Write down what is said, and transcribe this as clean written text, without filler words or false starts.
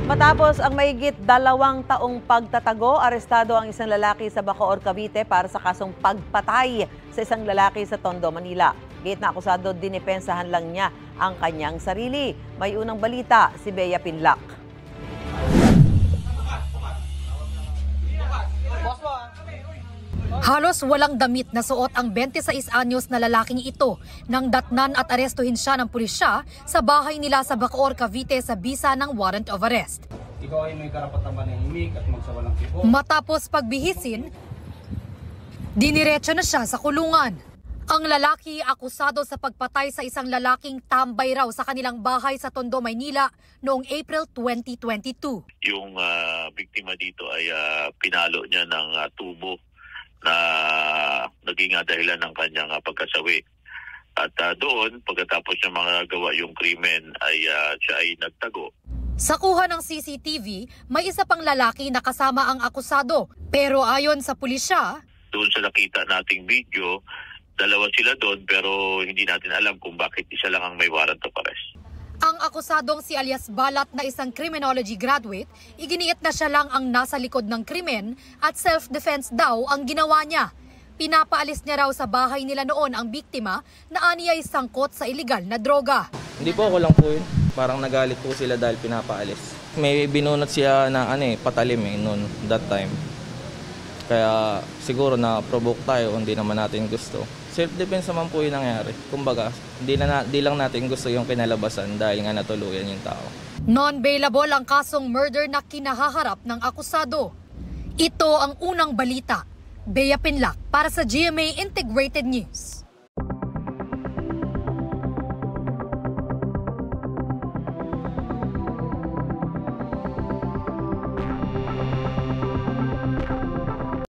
Matapos ang mahigit 2 taong pagtatago, arestado ang isang lalaki sa Bacoor, Cavite para sa kasong pagpatay sa isang lalaki sa Tondo, Manila. Gate na akusado, dinipensahan lang niya ang kanyang sarili. May unang balita, si Bea Pinlac. Halos walang damit na suot ang 26 anyos na lalaking ito nang datnan at arestuhin siya ng pulisya sa bahay nila sa Bacoor, Cavite sa bisa ng warrant of arrest. Ikaw ay may karapatan manahimik at magsawalang tipo. Matapos pagbihisin, diniretso na siya sa kulungan. Ang lalaki akusado sa pagpatay sa isang lalaking tambay raw sa kanilang bahay sa Tondo, Maynila noong April 2022. Yung biktima dito ay pinalo niya ng tubo na naging dahilan ng kanyang pagkasawi. At doon, pagkatapos niya magawa yung krimen, ay siya ay nagtago. Sa kuha ng CCTV, may isa pang lalaki na kasama ang akusado. Pero ayon sa pulisya, doon sa nakita nating video, dalawa sila doon pero hindi natin alam kung bakit isa lang ang may warrant of arrest. Ang akusadong si alias Balat na isang criminology graduate, iginiit na siya lang ang nasa likod ng krimen at self-defense daw ang ginawa niya. Pinapaalis niya raw sa bahay nila noon ang biktima na aniya ay sangkot sa iligal na droga. Hindi po, ako lang po yun. Parang nagalit po sila dahil pinapaalis. May binunot siya na patalim noon that time. Kaya siguro na-provoke tayo, hindi naman natin gusto. Self-defense naman po yung nangyari. Kumbaga, di lang natin gusto yung kinalabasan dahil nga natuluyan yung tao. Non-bailable ang kasong murder na kinahaharap ng akusado. Ito ang unang balita. Bea Pinlac para sa GMA Integrated News.